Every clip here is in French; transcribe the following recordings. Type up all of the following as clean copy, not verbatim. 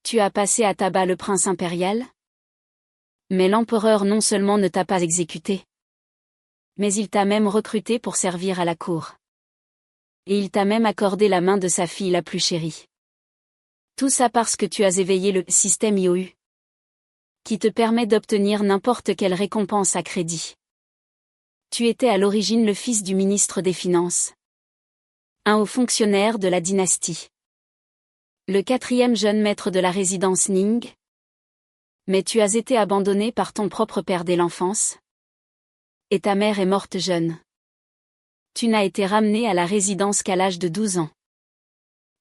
Tu as passé à tabac le prince impérial? Mais l'empereur non seulement ne t'a pas exécuté, mais il t'a même recruté pour servir à la cour. Et il t'a même accordé la main de sa fille la plus chérie. Tout ça parce que tu as éveillé le système IOU, qui te permet d'obtenir n'importe quelle récompense à crédit. Tu étais à l'origine le fils du ministre des Finances, un haut fonctionnaire de la dynastie, le 4e jeune maître de la résidence Ning. Mais tu as été abandonné par ton propre père dès l'enfance. Et ta mère est morte jeune. Tu n'as été ramené à la résidence qu'à l'âge de 12 ans.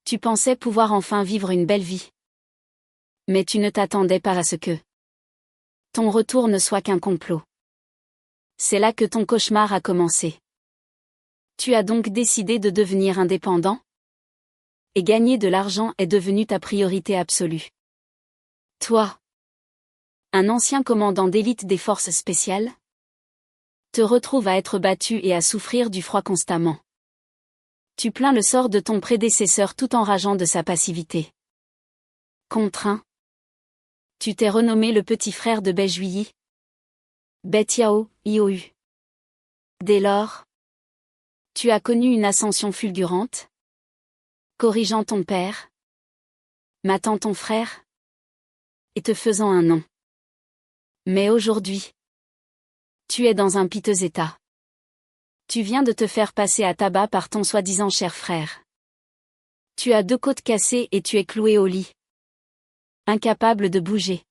Tu pensais pouvoir enfin vivre une belle vie. Mais tu ne t'attendais pas à ce que ton retour ne soit qu'un complot. C'est là que ton cauchemar a commencé. Tu as donc décidé de devenir indépendant? Et gagner de l'argent est devenu ta priorité absolue. Toi, un ancien commandant d'élite des forces spéciales, te retrouves à être battu et à souffrir du froid constamment. Tu plains le sort de ton prédécesseur tout en rageant de sa passivité. Contraint. Tu t'es renommé le petit frère de Bai Juyi, Bet Yao, Iou. Dès lors, tu as connu une ascension fulgurante, corrigeant ton père, matant ton frère, et te faisant un nom. Mais aujourd'hui, tu es dans un piteux état. Tu viens de te faire passer à tabac par ton soi-disant cher frère. Tu as 2 côtes cassées et tu es cloué au lit, incapable de bouger,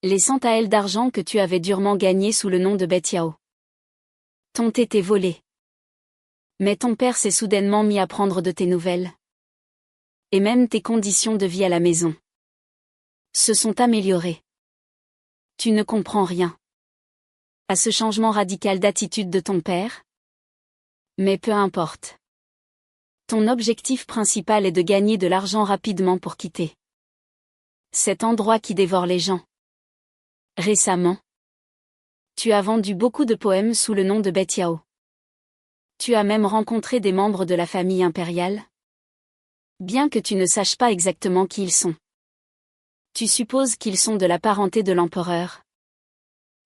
laissant à elle d'argent que tu avais durement gagné sous le nom de Bet Yao t'ont été volés. Mais ton père s'est soudainement mis à prendre de tes nouvelles. Et même tes conditions de vie à la maison se sont améliorées. Tu ne comprends rien à ce changement radical d'attitude de ton père? Mais peu importe. Ton objectif principal est de gagner de l'argent rapidement pour quitter cet endroit qui dévore les gens. Récemment, tu as vendu beaucoup de poèmes sous le nom de Bet Yao. Tu as même rencontré des membres de la famille impériale, bien que tu ne saches pas exactement qui ils sont. Tu supposes qu'ils sont de la parenté de l'empereur,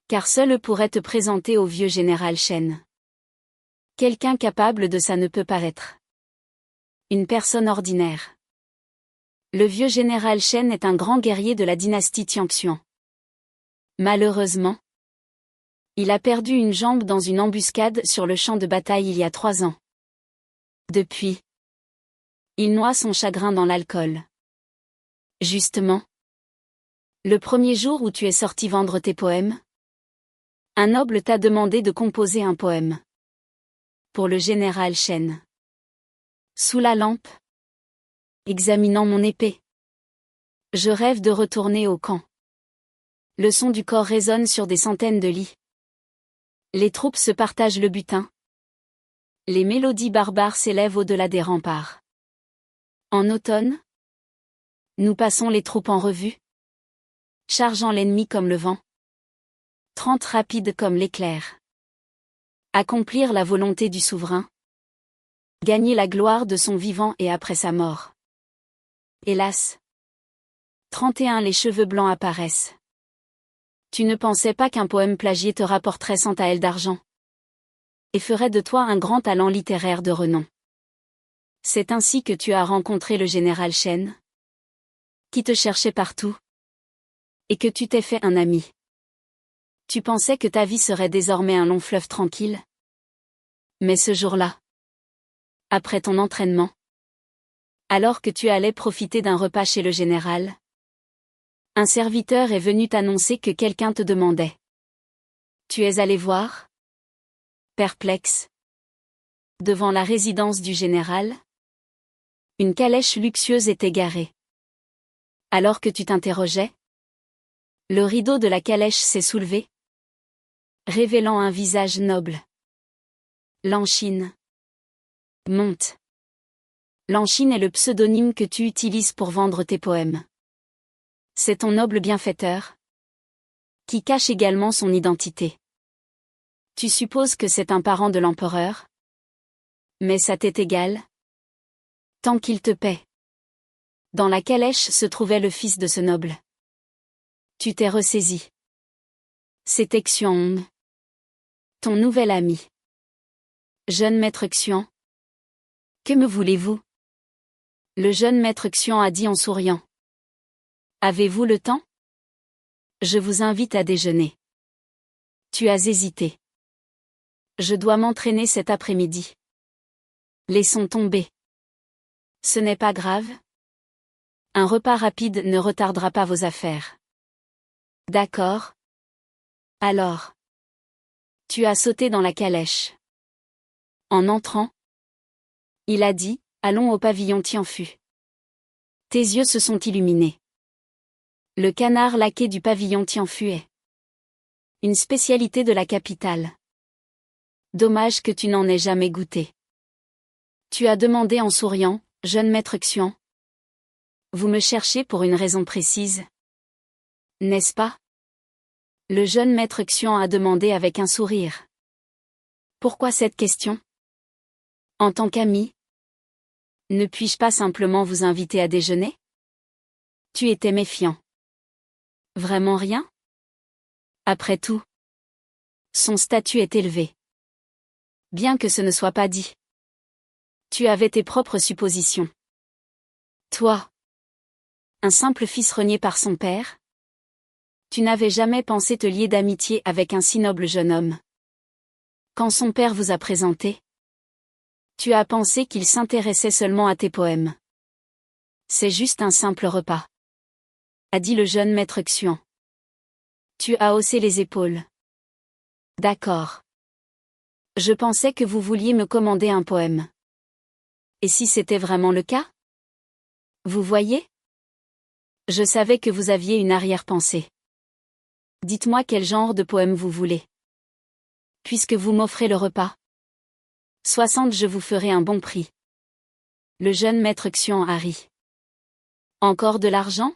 car seul eux pourraient te présenter au vieux général Shen. Quelqu'un capable de ça ne peut pas être une personne ordinaire. Le vieux général Shen est un grand guerrier de la dynastie Tianxuan. Malheureusement, il a perdu une jambe dans une embuscade sur le champ de bataille il y a 3 ans. Depuis, il noie son chagrin dans l'alcool. Justement, le premier jour où tu es sorti vendre tes poèmes, un noble t'a demandé de composer un poème pour le général Shen. Sous la lampe, examinant mon épée, je rêve de retourner au camp. Le son du corps résonne sur des centaines de lits. Les troupes se partagent le butin. Les mélodies barbares s'élèvent au-delà des remparts. En automne, nous passons les troupes en revue, chargeant l'ennemi comme le vent, 30 rapides comme l'éclair. Accomplir la volonté du souverain, gagner la gloire de son vivant et après sa mort. Hélas, 31 les cheveux blancs apparaissent. Tu ne pensais pas qu'un poème plagié te rapporterait 100 taels d'argent et ferait de toi un grand talent littéraire de renom. C'est ainsi que tu as rencontré le général Shen, qui te cherchait partout, et que tu t'es fait un ami. Tu pensais que ta vie serait désormais un long fleuve tranquille. Mais ce jour-là, après ton entraînement, alors que tu allais profiter d'un repas chez le général, un serviteur est venu t'annoncer que quelqu'un te demandait. Tu es allé voir? Perplexe. Devant la résidence du général, une calèche luxueuse était garée. Alors que tu t'interrogeais, le rideau de la calèche s'est soulevé, révélant un visage noble. Lanchine. Monte. Lanchine est le pseudonyme que tu utilises pour vendre tes poèmes. C'est ton noble bienfaiteur, qui cache également son identité. Tu supposes que c'est un parent de l'empereur? Mais ça t'est égal, tant qu'il te paie. Dans la calèche se trouvait le fils de ce noble. Tu t'es ressaisi. C'était Xuan. Ton nouvel ami. Jeune maître Xuan. Que me voulez-vous? Le jeune maître Xuan a dit en souriant. Avez-vous le temps? Je vous invite à déjeuner. Tu as hésité. Je dois m'entraîner cet après-midi. Laissons tomber. Ce n'est pas grave. Un repas rapide ne retardera pas vos affaires. D'accord. Alors. Tu as sauté dans la calèche. En entrant, il a dit, allons au pavillon Tianfu. Tes yeux se sont illuminés. Le canard laqué du pavillon Tianfu est une spécialité de la capitale. Dommage que tu n'en aies jamais goûté. Tu as demandé en souriant, jeune maître Xuan. Vous me cherchez pour une raison précise. N'est-ce pas? Le jeune maître Xuan a demandé avec un sourire. Pourquoi cette question? En tant qu'ami, ne puis-je pas simplement vous inviter à déjeuner? Tu étais méfiant. Vraiment rien? Après tout, son statut est élevé. Bien que ce ne soit pas dit. Tu avais tes propres suppositions. Toi, un simple fils renié par son père? Tu n'avais jamais pensé te lier d'amitié avec un si noble jeune homme. Quand son père vous a présenté, tu as pensé qu'il s'intéressait seulement à tes poèmes. C'est juste un simple repas, a dit le jeune maître Xuan. Tu as haussé les épaules. D'accord. Je pensais que vous vouliez me commander un poème. Et si c'était vraiment le cas? Vous voyez? Je savais que vous aviez une arrière-pensée. Dites-moi quel genre de poème vous voulez. Puisque vous m'offrez le repas. 60 je vous ferai un bon prix. Le jeune maître Xuan a ri. Encore de l'argent?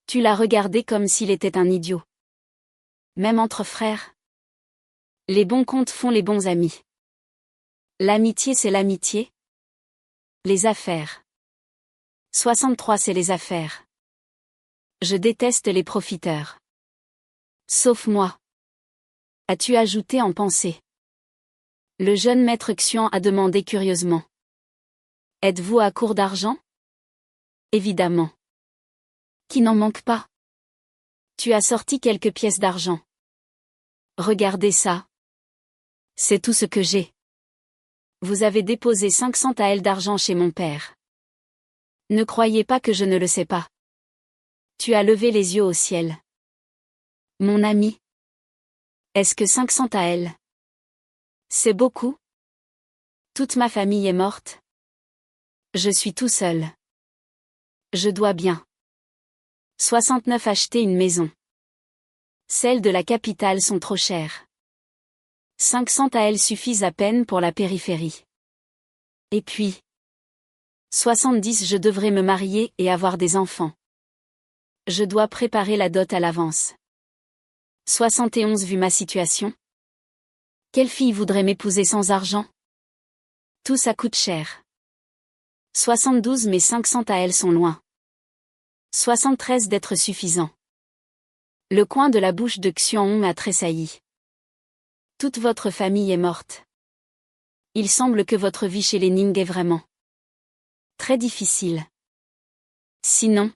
Tu l'as regardé comme s'il était un idiot. Même entre frères. Les bons comptes font les bons amis. L'amitié c'est l'amitié. Les affaires. 63 c'est les affaires. Je déteste les profiteurs. Sauf moi. As-tu ajouté en pensée? Le jeune maître Xuan a demandé curieusement. Êtes-vous à court d'argent? Évidemment. Qui n'en manque pas? Tu as sorti quelques pièces d'argent. Regardez ça. C'est tout ce que j'ai. Vous avez déposé 500 taels d'argent chez mon père. Ne croyez pas que je ne le sais pas. Tu as levé les yeux au ciel. Mon ami. Est-ce que 500 taels? C'est beaucoup? Toute ma famille est morte. Je suis tout seul. Je dois bien. 69 acheter une maison. Celles de la capitale sont trop chères. 500 taels suffisent à peine pour la périphérie. Et puis 70 je devrais me marier et avoir des enfants. Je dois préparer la dot à l'avance. 71 vu ma situation. Quelle fille voudrait m'épouser sans argent? Tout ça coûte cher. 72 mais 500 taels sont loin. 73 d'être suffisant. Le coin de la bouche de Xuan a tressailli. Toute votre famille est morte. Il semble que votre vie chez les Ning est vraiment très difficile. Sinon,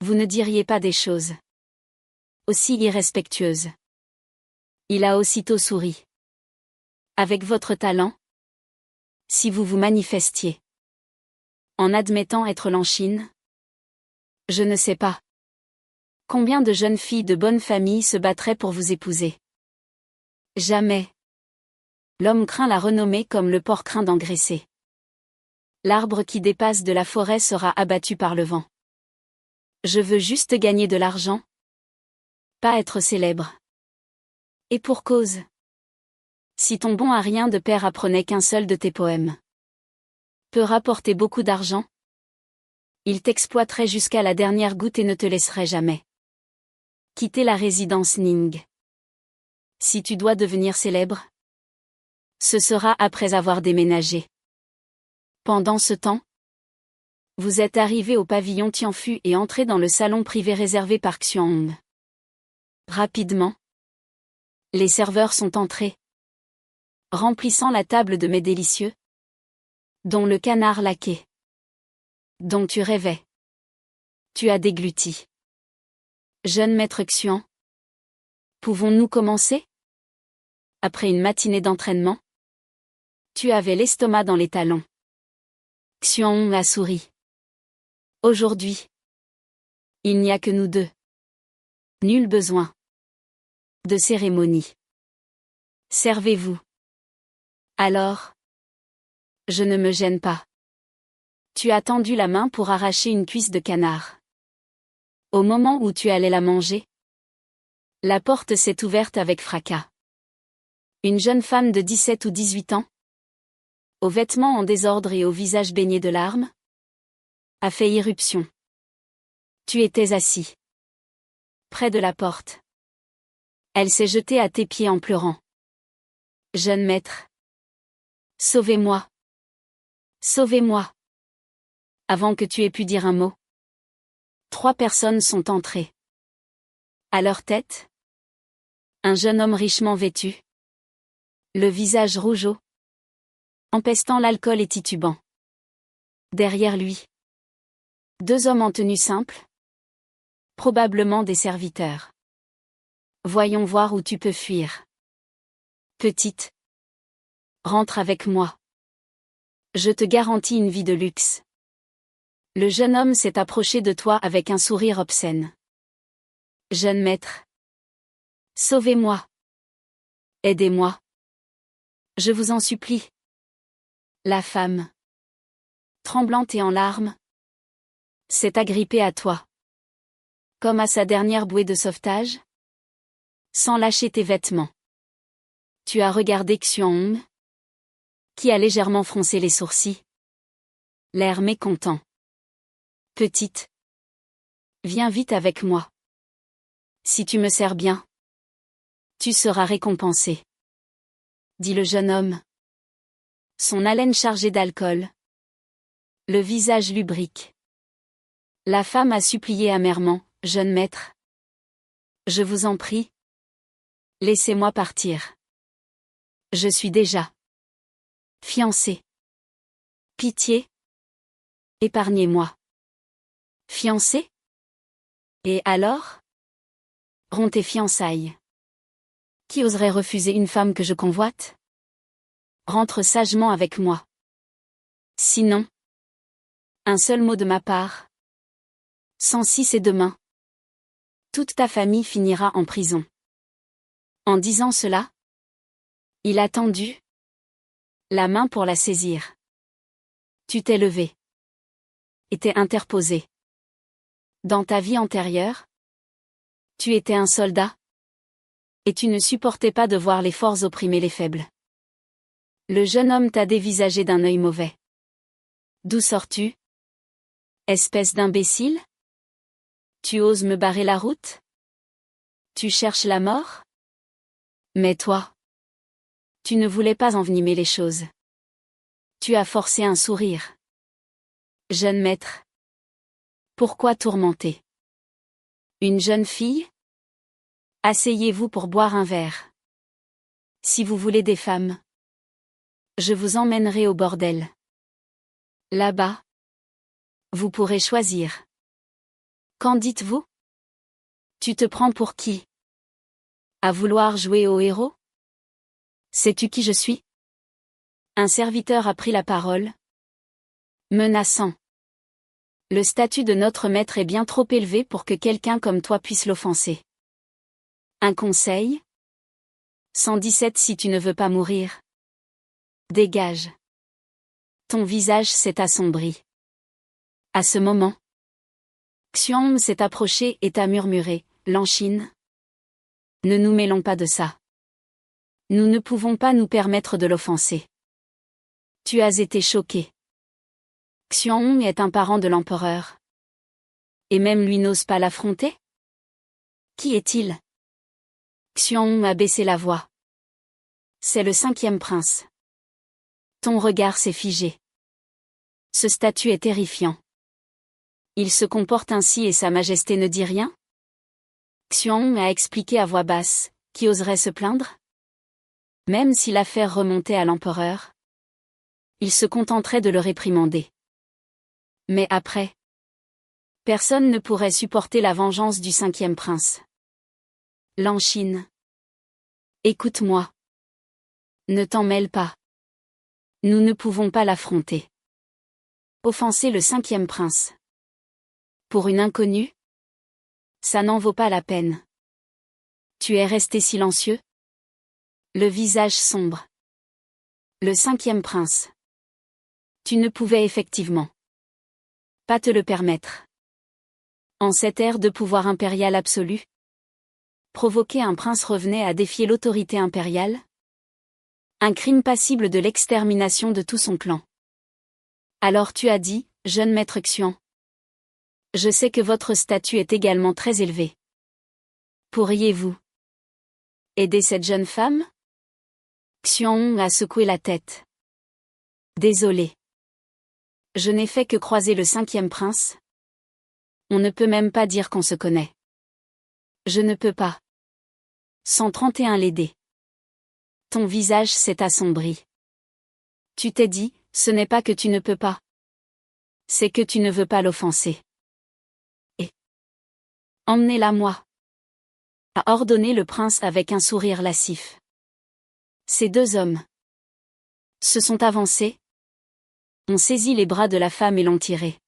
vous ne diriez pas des choses aussi irrespectueuses. Il a aussitôt souri. Avec votre talent, si vous vous manifestiez en admettant être Lanchine, je ne sais pas. Combien de jeunes filles de bonne famille se battraient pour vous épouser? Jamais. L'homme craint la renommée comme le porc craint d'engraisser. L'arbre qui dépasse de la forêt sera abattu par le vent. Je veux juste gagner de l'argent. Pas être célèbre. Et pour cause. Si ton bon à rien de père apprenait qu'un seul de tes poèmes peut rapporter beaucoup d'argent, il t'exploiterait jusqu'à la dernière goutte et ne te laisserait jamais quitter la résidence Ning. Si tu dois devenir célèbre, ce sera après avoir déménagé. Pendant ce temps, Vous êtes arrivé au pavillon Tianfu et entré dans le salon privé réservé par Xuanhong. Rapidement, les serveurs sont entrés, remplissant la table de mets délicieux, dont le canard laqué, dont tu rêvais. Tu as dégluti. Jeune maître Xuan, pouvons-nous commencer? Après une matinée d'entraînement, tu avais l'estomac dans les talons. Xuan a souri. Aujourd'hui, il n'y a que nous deux. Nul besoin de cérémonie. Servez-vous. Alors, je ne me gêne pas. Tu as tendu la main pour arracher une cuisse de canard. Au moment où tu allais la manger, la porte s'est ouverte avec fracas. Une jeune femme de 17 ou 18 ans, aux vêtements en désordre et au visage baigné de larmes, a fait irruption. Tu étais assis près de la porte. Elle s'est jetée à tes pieds en pleurant. Jeune maître, sauvez-moi. Sauvez-moi. Avant que tu aies pu dire un mot, 3 personnes sont entrées. À leur tête, un jeune homme richement vêtu, le visage rougeaud, empestant l'alcool et titubant. Derrière lui, 2 hommes en tenue simple, probablement des serviteurs. Voyons voir où tu peux fuir. Petite, rentre avec moi. Je te garantis une vie de luxe. Le jeune homme s'est approché de toi avec un sourire obscène. Jeune maître, sauvez-moi. Aidez-moi. Je vous en supplie. La femme, tremblante et en larmes, s'est agrippée à toi. Comme à sa dernière bouée de sauvetage, sans lâcher tes vêtements. Tu as regardé Xuanhong, qui a légèrement froncé les sourcils. L'air mécontent. Petite, viens vite avec moi. Si tu me sers bien, tu seras récompensée. Dit le jeune homme. Son haleine chargée d'alcool. Le visage lubrique. La femme a supplié amèrement, jeune maître. Je vous en prie. Laissez-moi partir. Je suis déjà fiancée. Pitié. Épargnez-moi. Fiancée? Et alors? Romps tes fiançailles. Qui oserait refuser une femme que je convoite? Rentre sagement avec moi. Sinon, un seul mot de ma part. Sans si c'est demain, toute ta famille finira en prison. En disant cela, il a tendu la main pour la saisir. Tu t'es levé. Et t'es interposé. Dans ta vie antérieure, tu étais un soldat. Et tu ne supportais pas de voir les forts opprimer les faibles. Le jeune homme t'a dévisagé d'un œil mauvais. D'où sors-tu? Espèce d'imbécile? Tu oses me barrer la route? Tu cherches la mort? Mais toi, tu ne voulais pas envenimer les choses. Tu as forcé un sourire. Jeune maître. Pourquoi tourmenter une jeune fille? Asseyez-vous pour boire un verre. Si vous voulez des femmes, je vous emmènerai au bordel. Là-bas, vous pourrez choisir. Qu'en dites-vous? Tu te prends pour qui? À vouloir jouer au héros? Sais-tu qui je suis? Un serviteur a pris la parole, menaçant. Le statut de notre maître est bien trop élevé pour que quelqu'un comme toi puisse l'offenser. Un conseil? 117 si tu ne veux pas mourir. Dégage. Ton visage s'est assombri. À ce moment, Xuanhong s'est approché et t'a murmuré, Lanchine. Ne nous mêlons pas de ça. Nous ne pouvons pas nous permettre de l'offenser. Tu as été choqué. Xuanhong est un parent de l'empereur. Et même lui n'ose pas l'affronter? Qui est-il? Xuanhong a baissé la voix. C'est le 5e prince. Ton regard s'est figé. Ce statut est terrifiant. Il se comporte ainsi et Sa Majesté ne dit rien? Xuanzong a expliqué à voix basse, qui oserait se plaindre? Même si l'affaire remontait à l'empereur, il se contenterait de le réprimander. Mais après, personne ne pourrait supporter la vengeance du 5e prince. Lanchine. Écoute-moi. Ne t'en mêle pas. Nous ne pouvons pas l'affronter. Offenser le 5e prince. Pour une inconnue? Ça n'en vaut pas la peine. Tu es resté silencieux? Le visage sombre. Le 5e prince. Tu ne pouvais effectivement pas te le permettre. En cette ère de pouvoir impérial absolu, provoquer un prince revenait à défier l'autorité impériale? Un crime passible de l'extermination de tout son clan. Alors tu as dit, jeune maître Xuan. Je sais que votre statut est également très élevé. Pourriez-vous aider cette jeune femme? Xuan a secoué la tête. Désolé. Je n'ai fait que croiser le 5e prince. On ne peut même pas dire qu'on se connaît. Je ne peux pas. 131 l'aider. Ton visage s'est assombri. Tu t'es dit, ce n'est pas que tu ne peux pas. C'est que tu ne veux pas l'offenser. Et emmenez-la moi. A ordonné le prince avec un sourire lascif. Ces deux hommes se sont avancés, ont saisi les bras de la femme et l'ont tirée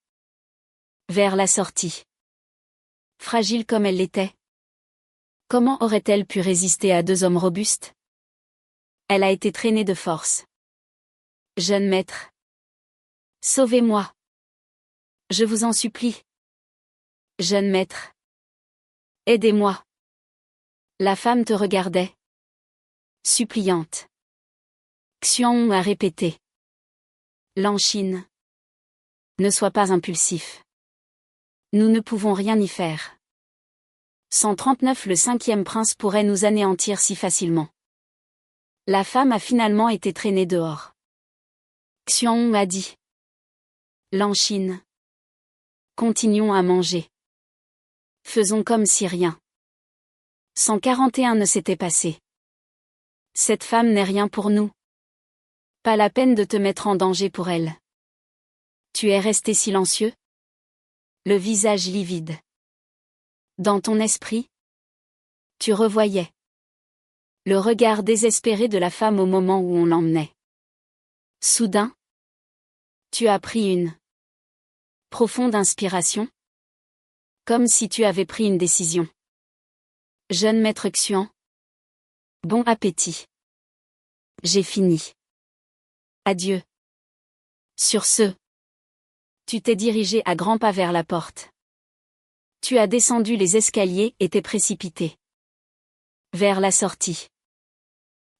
vers la sortie. Fragile comme elle l'était, comment aurait-elle pu résister à deux hommes robustes? Elle a été traînée de force. Jeune maître, sauvez-moi. Je vous en supplie. Jeune maître, aidez-moi. La femme te regardait, suppliante. Xuan a répété. Lanchine. Ne sois pas impulsif. Nous ne pouvons rien y faire. 139 Le 5e prince pourrait nous anéantir si facilement. La femme a finalement été traînée dehors. Xuan a dit. Lanchine. Continuons à manger. Faisons comme si rien. 141 ne s'était passé. Cette femme n'est rien pour nous. Pas la peine de te mettre en danger pour elle. Tu es resté silencieux? Le visage livide. Dans ton esprit, tu revoyais le regard désespéré de la femme au moment où on l'emmenait. Soudain, tu as pris une profonde inspiration, comme si tu avais pris une décision. Jeune maître Xuan, bon appétit. J'ai fini. Adieu. Sur ce, tu t'es dirigé à grands pas vers la porte. Tu as descendu les escaliers et t'es précipité vers la sortie.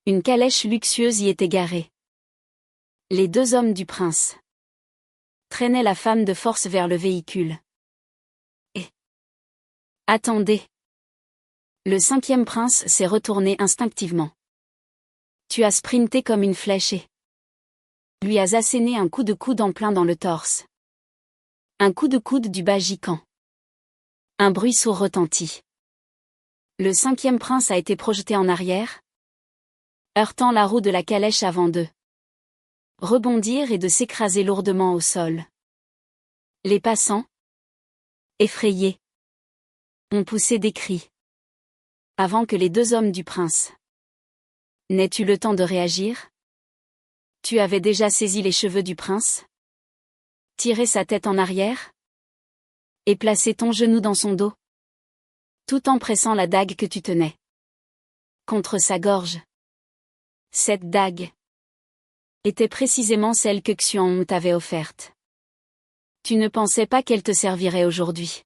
Une calèche luxueuse y était garée. Les deux hommes du prince traînaient la femme de force vers le véhicule. Et attendez. Le 5e prince s'est retourné instinctivement. Tu as sprinté comme une flèche et lui as asséné un coup de coude en plein dans le torse. Un coup de coude du bas gicant. Un bruit sourd retentit. Le 5e prince a été projeté en arrière, heurtant la roue de la calèche avant de rebondir et de s'écraser lourdement au sol. Les passants, effrayés, ont poussé des cris. Avant que les deux hommes du prince n'aient eu le temps de réagir, tu avais déjà saisi les cheveux du prince, tiré sa tête en arrière, et placé ton genou dans son dos, tout en pressant la dague que tu tenais contre sa gorge. Cette dague était précisément celle que Xuan t'avait offerte. Tu ne pensais pas qu'elle te servirait aujourd'hui.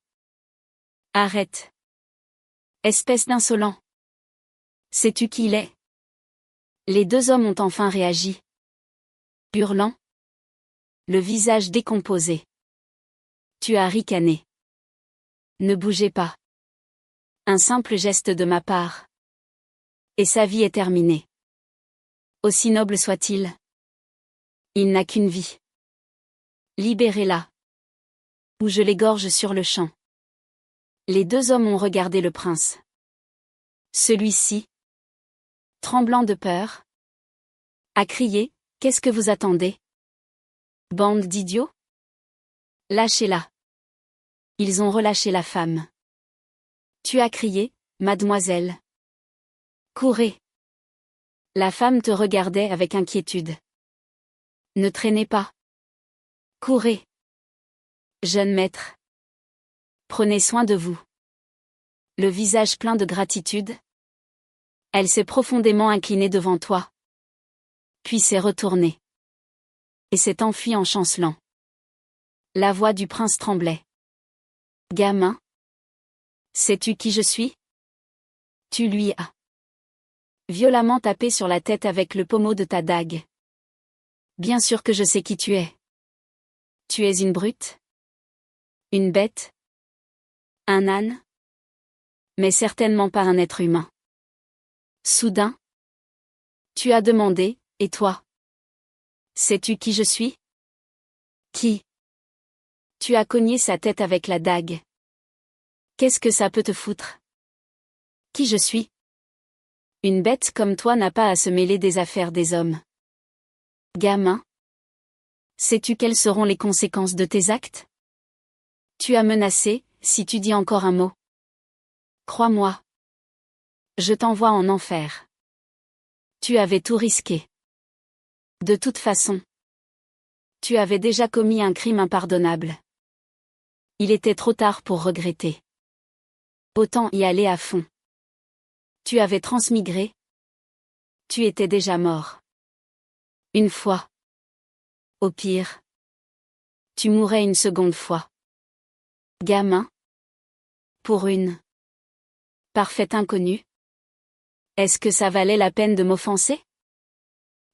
Arrête. Espèce d'insolent. Sais-tu qui il est? Les deux hommes ont enfin réagi. Hurlant. Le visage décomposé. Tu as ricané. Ne bougez pas. Un simple geste de ma part. Et sa vie est terminée. Aussi noble soit-il. Il n'a qu'une vie. Libérez-la. ou je l'égorge sur le champ. Les deux hommes ont regardé le prince. Celui-ci, tremblant de peur, a crié, « Qu'est-ce que vous attendez? Bande d'idiots? Lâchez-la. » Ils ont relâché la femme. Tu as crié, « Mademoiselle. Courez. » La femme te regardait avec inquiétude. Ne traînez pas. Courez. Jeune maître. Prenez soin de vous. Le visage plein de gratitude. Elle s'est profondément inclinée devant toi. Puis s'est retournée. Et s'est enfuie en chancelant. La voix du prince tremblait. Gamin. Sais-tu qui je suis? Tu lui as violemment tapé sur la tête avec le pommeau de ta dague. Bien sûr que je sais qui tu es. Tu es une brute? Une bête? Un âne? Mais certainement pas un être humain. Soudain, tu as demandé, et toi? Sais-tu qui je suis? Qui? Tu as cogné sa tête avec la dague. Qu'est-ce que ça peut te foutre? Qui je suis? Une bête comme toi n'a pas à se mêler des affaires des hommes. Gamin. Sais-tu quelles seront les conséquences de tes actes? Tu as menacé, si tu dis encore un mot. Crois-moi. Je t'envoie en enfer. Tu avais tout risqué. De toute façon. Tu avais déjà commis un crime impardonnable. Il était trop tard pour regretter. Autant y aller à fond. Tu avais transmigré. Tu étais déjà mort. Une fois. Au pire. Tu mourrais une seconde fois. Gamin. Pour une parfaite inconnue. Est-ce que ça valait la peine de m'offenser?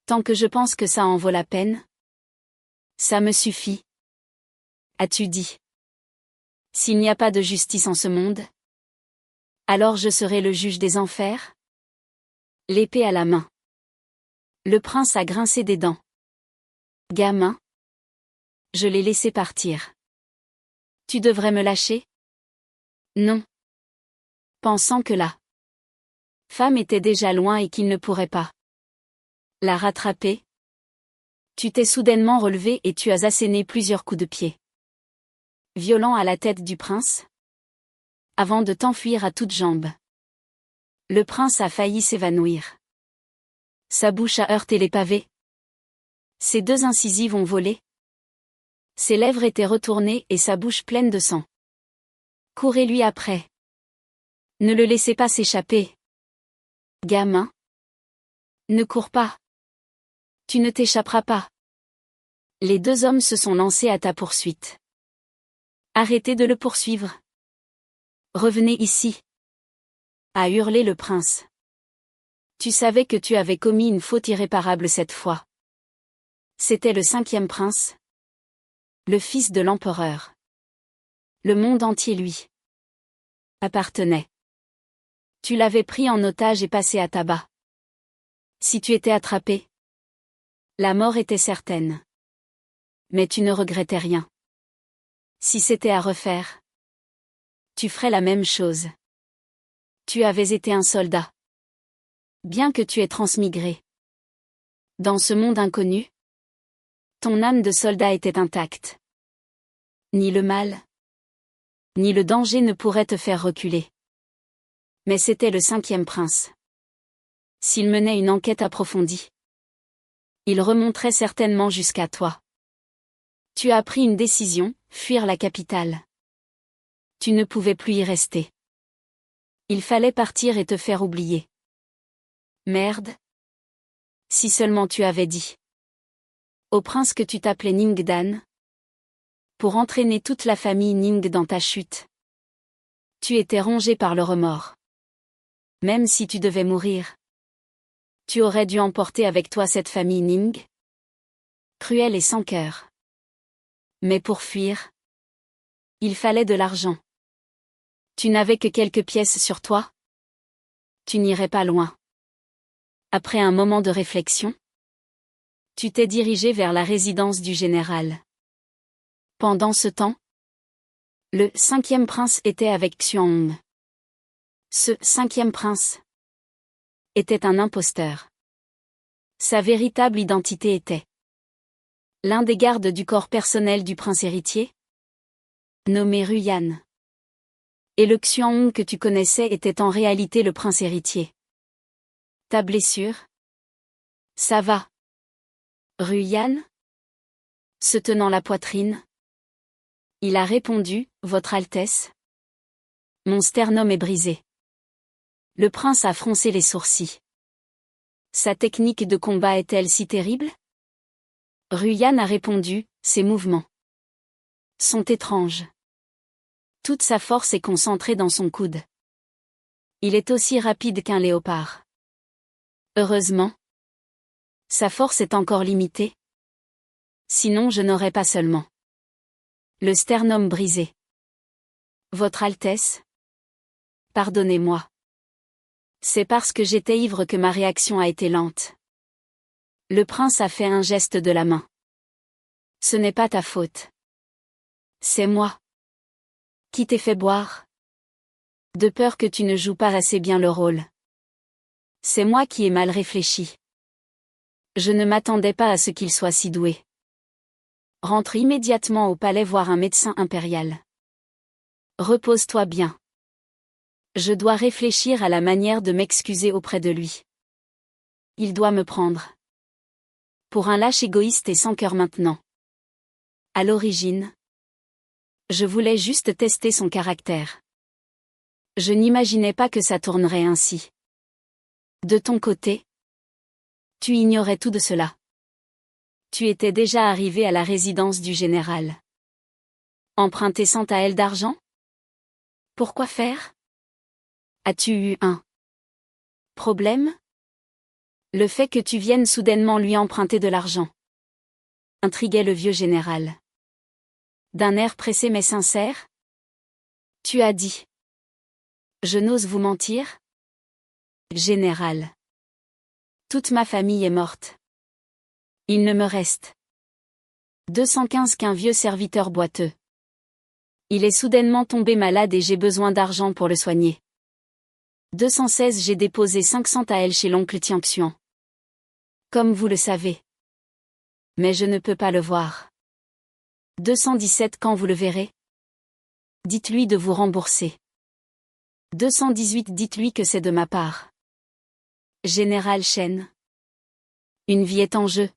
Tant que je pense que ça en vaut la peine. Ça me suffit. As-tu dit? S'il n'y a pas de justice en ce monde, alors je serai le juge des enfers? L'épée à la main. Le prince a grincé des dents. Gamin. Je l'ai laissé partir. Tu devrais me lâcher? Non. Pensant que la femme était déjà loin et qu'il ne pourrait pas la rattraper. Tu t'es soudainement relevé et tu as asséné plusieurs coups de pied violents à la tête du prince, avant de t'enfuir à toutes jambes. Le prince a failli s'évanouir. Sa bouche a heurté les pavés. Ses deux incisives ont volé. Ses lèvres étaient retournées et sa bouche pleine de sang. Courez-lui après. Ne le laissez pas s'échapper. Gamin. Ne cours pas. Tu ne t'échapperas pas. Les deux hommes se sont lancés à ta poursuite. Arrêtez de le poursuivre. Revenez ici. A hurlé le prince. Tu savais que tu avais commis une faute irréparable cette fois. C'était le 5e prince. Le fils de l'empereur. Le monde entier lui appartenait. Tu l'avais pris en otage et passé à tabac. Si tu étais attrapé, la mort était certaine. Mais tu ne regrettais rien. Si c'était à refaire, tu ferais la même chose. Tu avais été un soldat. Bien que tu aies transmigré. Dans ce monde inconnu, ton âme de soldat était intacte. Ni le mal, ni le danger ne pourraient te faire reculer. Mais c'était le 5e prince. S'il menait une enquête approfondie, il remonterait certainement jusqu'à toi. Tu as pris une décision, fuir la capitale. Tu ne pouvais plus y rester. Il fallait partir et te faire oublier. Merde. Si seulement tu avais dit au prince que tu t'appelais Ningdan, pour entraîner toute la famille Ning dans ta chute. Tu étais rongé par le remords. Même si tu devais mourir, tu aurais dû emporter avec toi cette famille Ning. Cruel et sans cœur. Mais pour fuir, il fallait de l'argent. Tu n'avais que quelques pièces sur toi. Tu n'irais pas loin. Après un moment de réflexion, tu t'es dirigé vers la résidence du général. Pendant ce temps, Le 5e prince était avec Xuanhong. Ce 5e prince était un imposteur. Sa véritable identité était l'un des gardes du corps personnel du prince héritier, nommé Ruyan. Et le Xuanhong que tu connaissais était en réalité le prince héritier. Ta blessure? Ça va. Ruyan? Se tenant la poitrine. Il a répondu, Votre Altesse. Mon sternum est brisé. Le prince a froncé les sourcils. Sa technique de combat est-elle si terrible? Ruyan a répondu, Ses mouvements sont étranges. Toute sa force est concentrée dans son coude. Il est aussi rapide qu'un léopard. Heureusement. Sa force est encore limitée. Sinon je n'aurais pas seulement le sternum brisé. Votre Altesse? Pardonnez-moi. C'est parce que j'étais ivre que ma réaction a été lente. Le prince a fait un geste de la main. Ce n'est pas ta faute. C'est moi. Qui t'ai fait boire? De peur que tu ne joues pas assez bien le rôle. C'est moi qui ai mal réfléchi. Je ne m'attendais pas à ce qu'il soit si doué. Rentre immédiatement au palais voir un médecin impérial. Repose-toi bien. Je dois réfléchir à la manière de m'excuser auprès de lui. Il doit me prendre pour un lâche égoïste et sans cœur maintenant. À l'origine, je voulais juste tester son caractère. Je n'imaginais pas que ça tournerait ainsi. De ton côté, tu ignorais tout de cela. Tu étais déjà arrivé à la résidence du général. Emprunter 100 taels d'argent? Pourquoi faire? As-tu eu un problème? Le fait que tu viennes soudainement lui emprunter de l'argent intriguait le vieux général. D'un air pressé mais sincère. Tu as dit. Je n'ose vous mentir? Général. Toute ma famille est morte. Il ne me reste 215 qu'un vieux serviteur boiteux. Il est soudainement tombé malade et j'ai besoin d'argent pour le soigner. 216 J'ai déposé 500 taels chez l'oncle Tianxian. Comme vous le savez. Mais je ne peux pas le voir. 217 Quand vous le verrez? Dites-lui de vous rembourser. 218 Dites-lui que c'est de ma part. Général Shen. Une vie est en jeu.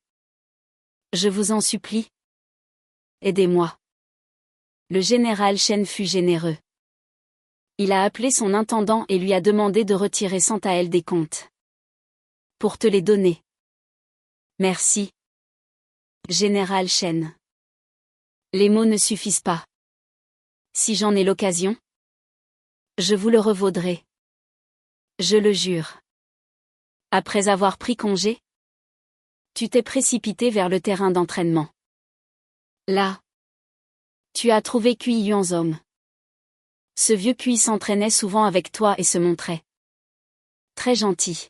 Je vous en supplie. Aidez-moi. Le général Shen fut généreux. Il a appelé son intendant et lui a demandé de retirer 100 taels des comptes. Pour te les donner. Merci. Général Shen. Les mots ne suffisent pas. Si j'en ai l'occasion, je vous le revaudrai. Je le jure. Après avoir pris congé, tu t'es précipité vers le terrain d'entraînement. Là, tu as trouvé Cui Yuanzom. Ce vieux Cui s'entraînait souvent avec toi et se montrait très gentil.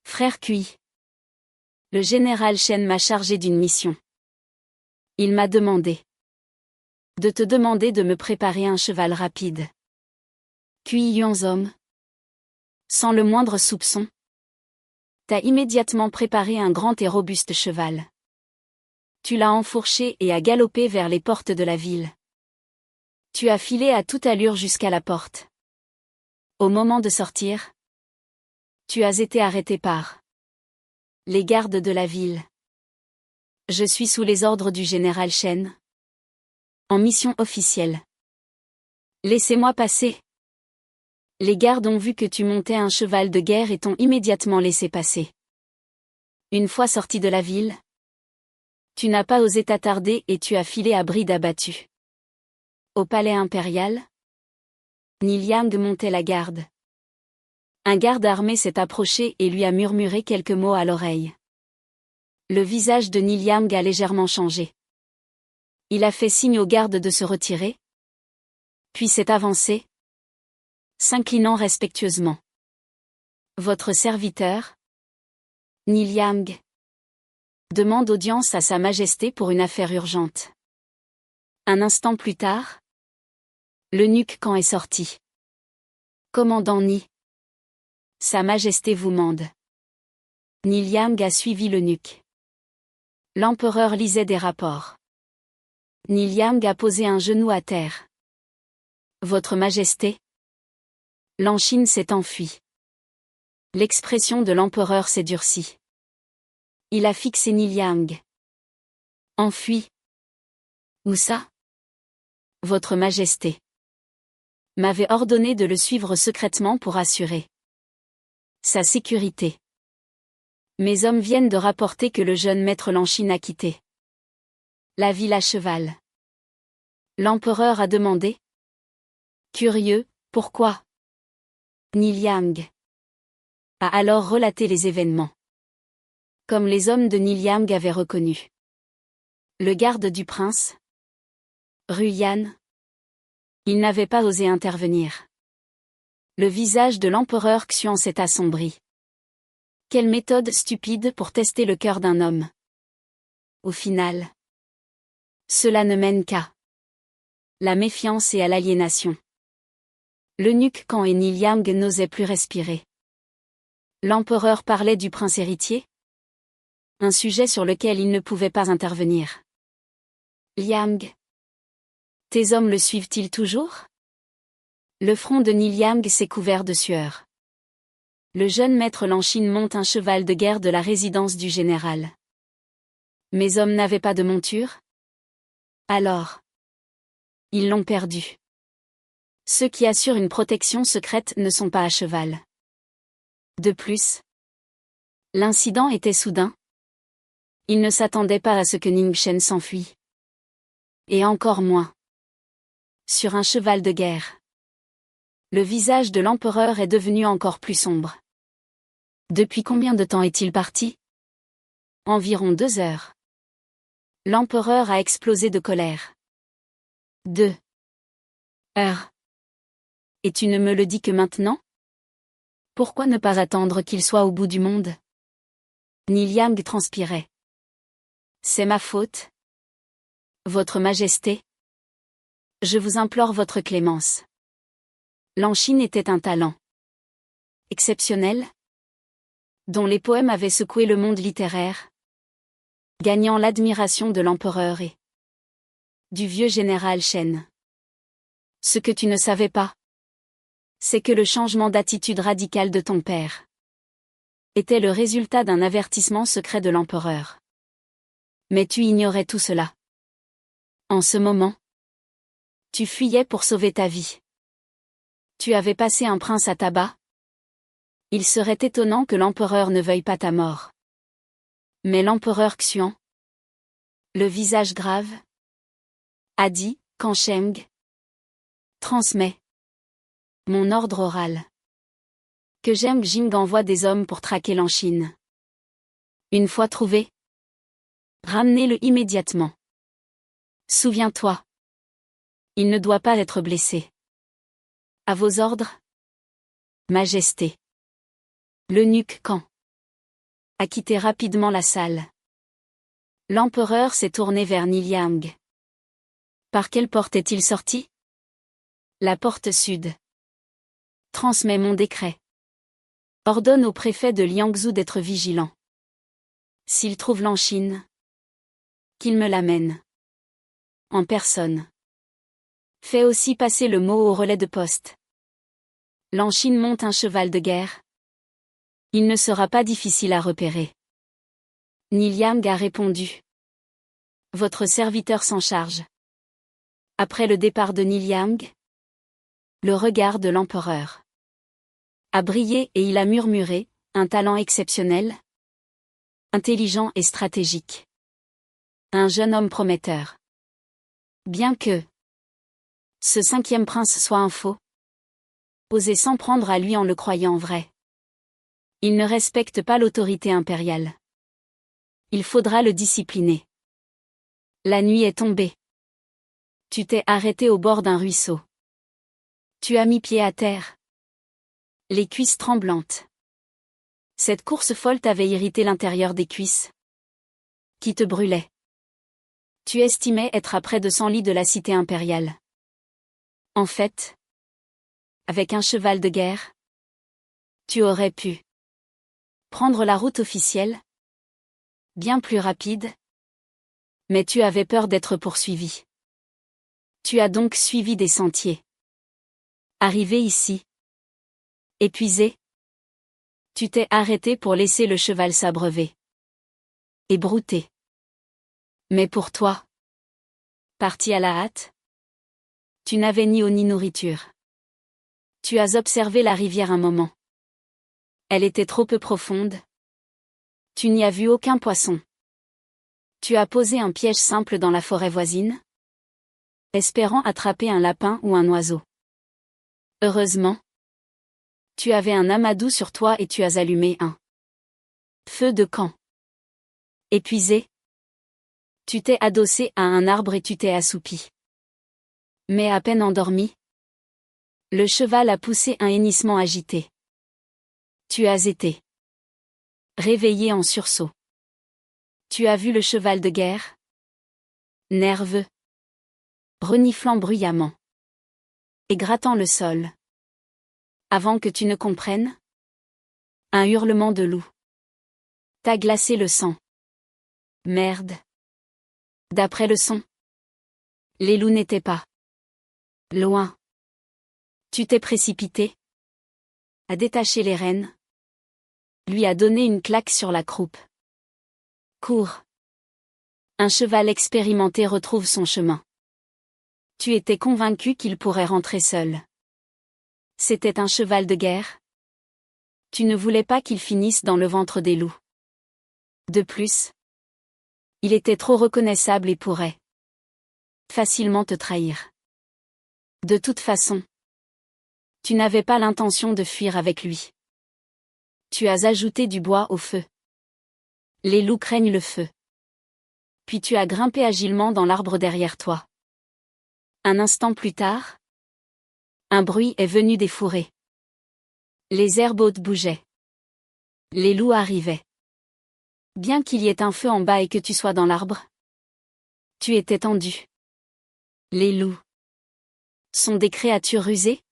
Frère Cui. Le général Shen m'a chargé d'une mission. Il m'a demandé de te demander de me préparer un cheval rapide. Cui Yuanzom. Sans le moindre soupçon, t'as immédiatement préparé un grand et robuste cheval. Tu l'as enfourché et as galopé vers les portes de la ville. Tu as filé à toute allure jusqu'à la porte. Au moment de sortir, tu as été arrêté par les gardes de la ville. Je suis sous les ordres du général Shen. En mission officielle. Laissez-moi passer. Les gardes ont vu que tu montais un cheval de guerre et t'ont immédiatement laissé passer. Une fois sorti de la ville, tu n'as pas osé t'attarder et tu as filé à bride abattue. Au palais impérial, Niliang montait la garde. Un garde armé s'est approché et lui a murmuré quelques mots à l'oreille. Le visage de Niliang a légèrement changé. Il a fait signe aux gardes de se retirer, puis s'est avancé, s'inclinant respectueusement. Votre serviteur, Niliang, demande audience à Sa Majesté pour une affaire urgente. Un instant plus tard, L'eunuque Kan est sorti. Commandant Ni. Sa Majesté vous mande. Nilyang a suivi l'eunuque. L'empereur lisait des rapports. Nilyang a posé un genou à terre. Votre Majesté. L'Anshin s'est enfui. L'expression de l'empereur s'est durcie. Il a fixé Nilyang. Enfui. Où ça? Votre Majesté m'avait ordonné de le suivre secrètement pour assurer sa sécurité. Mes hommes viennent de rapporter que le jeune maître L'Anshin a quitté la ville à cheval. L'empereur a demandé. Curieux, pourquoi? Nilyang a alors relaté les événements. Comme les hommes de Nilyang avaient reconnu le garde du prince, Ruyan, il n'avait pas osé intervenir. Le visage de l'empereur Xuan s'est assombri. Quelle méthode stupide pour tester le cœur d'un homme. Au final, cela ne mène qu'à la méfiance et à l'aliénation. L'eunuque Kan et Nilyang n'osaient plus respirer. L'empereur parlait du prince héritier, un sujet sur lequel il ne pouvait pas intervenir. Liang, tes hommes le suivent-ils toujours? Le front de Nilyang s'est couvert de sueur. Le jeune maître L'Anshin monte un cheval de guerre de la résidence du général. Mes hommes n'avaient pas de monture? Alors, ils l'ont perdu. Ceux qui assurent une protection secrète ne sont pas à cheval. De plus, l'incident était soudain. Ils ne s'attendaient pas à ce que Ningchen s'enfuit. Et encore moins sur un cheval de guerre. Le visage de l'empereur est devenu encore plus sombre. Depuis combien de temps est-il parti? Environ 2 heures. L'empereur a explosé de colère. 2 heures. Et tu ne me le dis que maintenant? Pourquoi ne pas attendre qu'il soit au bout du monde? Nilyang transpirait. C'est ma faute. Votre Majesté. Je vous implore votre clémence. L'Anshin était un talent exceptionnel, dont les poèmes avaient secoué le monde littéraire, gagnant l'admiration de l'empereur et du vieux général Shen. Ce que tu ne savais pas, c'est que le changement d'attitude radicale de ton père était le résultat d'un avertissement secret de l'empereur. Mais tu ignorais tout cela. En ce moment, tu fuyais pour sauver ta vie. Tu avais passé un prince à tabac. Il serait étonnant que l'empereur ne veuille pas ta mort. Mais l'empereur Xuan, le visage grave, a dit, Kan Sheng, transmet mon ordre oral. Que Zheng Jing envoie des hommes pour traquer L'Anshin. Une fois trouvé, ramenez-le immédiatement. Souviens-toi. Il ne doit pas être blessé. À vos ordres, Majesté. L'eunuque Kan a quitté rapidement la salle. L'empereur s'est tourné vers Nilyang. Par quelle porte est-il sorti? La porte sud. Transmets mon décret. Ordonne au préfet de Liangzhou d'être vigilant. S'il trouve L'Anshin, qu'il me l'amène. En personne. Fais aussi passer le mot au relais de poste. L'Anshin monte un cheval de guerre. Il ne sera pas difficile à repérer. Nilyang a répondu. Votre serviteur s'en charge. Après le départ de Nilyang, le regard de l'empereur a brillé et il a murmuré, un talent exceptionnel, intelligent et stratégique. Un jeune homme prometteur. Bien que ce 5e prince soit un faux, osez s'en prendre à lui en le croyant vrai. Il ne respecte pas l'autorité impériale. Il faudra le discipliner. La nuit est tombée. Tu t'es arrêté au bord d'un ruisseau. Tu as mis pied à terre. Les cuisses tremblantes. Cette course folle t'avait irrité l'intérieur des cuisses, qui te brûlaient. Tu estimais être à près de 100 lits de la cité impériale. En fait, avec un cheval de guerre, tu aurais pu prendre la route officielle, bien plus rapide, mais tu avais peur d'être poursuivi. Tu as donc suivi des sentiers. Arrivé ici, épuisé, tu t'es arrêté pour laisser le cheval s'abreuver et brouter. Mais pour toi, parti à la hâte, tu n'avais ni eau ni nourriture. Tu as observé la rivière un moment. Elle était trop peu profonde. Tu n'y as vu aucun poisson. Tu as posé un piège simple dans la forêt voisine, espérant attraper un lapin ou un oiseau. Heureusement, tu avais un amadou sur toi et tu as allumé un feu de camp. Épuisé, tu t'es adossé à un arbre et tu t'es assoupi. Mais à peine endormi, le cheval a poussé un hennissement agité. Tu as été réveillé en sursaut. Tu as vu le cheval de guerre, nerveux, reniflant bruyamment et grattant le sol. Avant que tu ne comprennes, un hurlement de loup t'a glacé le sang. Merde. D'après le son, les loups n'étaient pas loin. Tu t'es précipité, a détaché les rênes, lui a donné une claque sur la croupe. Cours. Un cheval expérimenté retrouve son chemin. Tu étais convaincu qu'il pourrait rentrer seul. C'était un cheval de guerre. Tu ne voulais pas qu'il finisse dans le ventre des loups. De plus, il était trop reconnaissable et pourrait facilement te trahir. De toute façon, tu n'avais pas l'intention de fuir avec lui. Tu as ajouté du bois au feu. Les loups craignent le feu. Puis tu as grimpé agilement dans l'arbre derrière toi. Un instant plus tard, un bruit est venu des fourrés. Les herbes hautes bougeaient. Les loups arrivaient. Bien qu'il y ait un feu en bas et que tu sois dans l'arbre, tu étais tendu. Les loups sont des créatures rusées,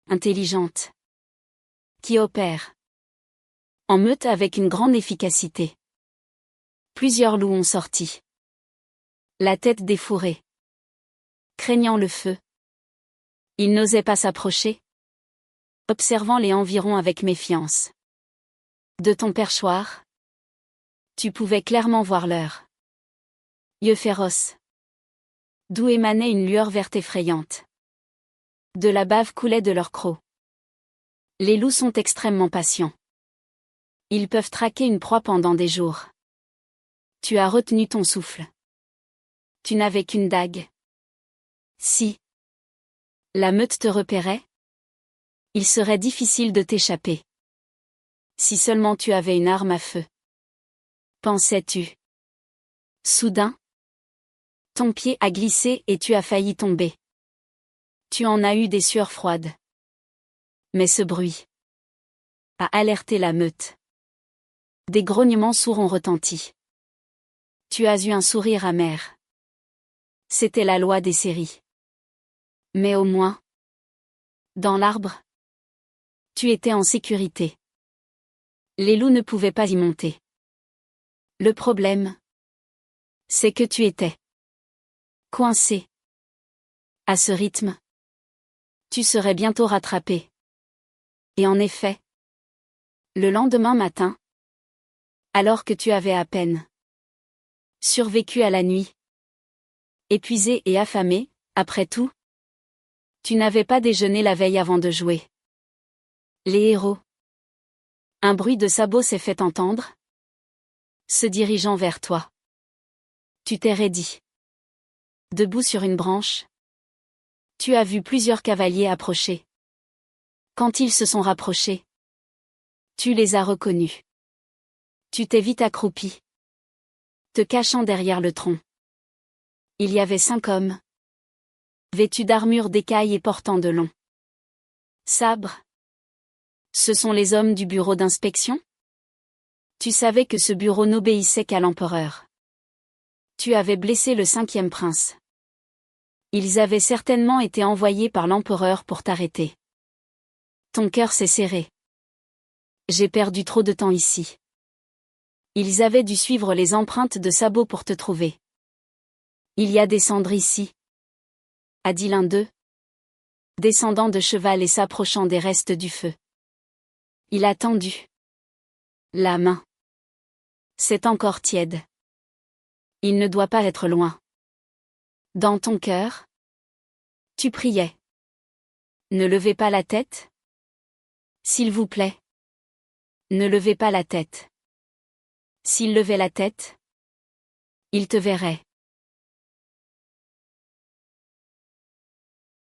intelligentes, qui opèrent en meute avec une grande efficacité. Plusieurs loups ont sorti la tête des fourrés. Craignant le feu, ils n'osaient pas s'approcher, observant les environs avec méfiance. De ton perchoir, tu pouvais clairement voir leurs yeux féroces, d'où émanait une lueur verte effrayante. De la bave coulait de leurs crocs. Les loups sont extrêmement patients. Ils peuvent traquer une proie pendant des jours. Tu as retenu ton souffle. Tu n'avais qu'une dague. Si la meute te repérait, il serait difficile de t'échapper. Si seulement tu avais une arme à feu. Pensais-tu. Soudain, ton pied a glissé et tu as failli tomber. Tu en as eu des sueurs froides. Mais ce bruit a alerté la meute. Des grognements sourds ont retenti. Tu as eu un sourire amer. C'était la loi des séries. Mais au moins, dans l'arbre, tu étais en sécurité. Les loups ne pouvaient pas y monter. Le problème, c'est que tu étais coincé. À ce rythme, tu serais bientôt rattrapé. Et en effet, le lendemain matin, alors que tu avais à peine survécu à la nuit, épuisé et affamé, après tout, tu n'avais pas déjeuné la veille avant de jouer. Les héros. Un bruit de sabots s'est fait entendre, se dirigeant vers toi. Tu t'es raidi. Debout sur une branche, tu as vu plusieurs cavaliers approcher. Quand ils se sont rapprochés, tu les as reconnus. Tu t'es vite accroupi, te cachant derrière le tronc. Il y avait 5 hommes, vêtus d'armures d'écailles et portant de longs sabres. Ce sont les hommes du bureau d'inspection? Tu savais que ce bureau n'obéissait qu'à l'empereur. Tu avais blessé le 5e prince. Ils avaient certainement été envoyés par l'empereur pour t'arrêter. Ton cœur s'est serré. J'ai perdu trop de temps ici. Ils avaient dû suivre les empreintes de sabots pour te trouver. Il y a des cendres ici, a dit l'un d'eux, descendant de cheval et s'approchant des restes du feu. Il a tendu la main. C'est encore tiède. Il ne doit pas être loin. Dans ton cœur, tu priais. Ne levez pas la tête. S'il vous plaît. Ne levez pas la tête. S'il levait la tête, il te verrait.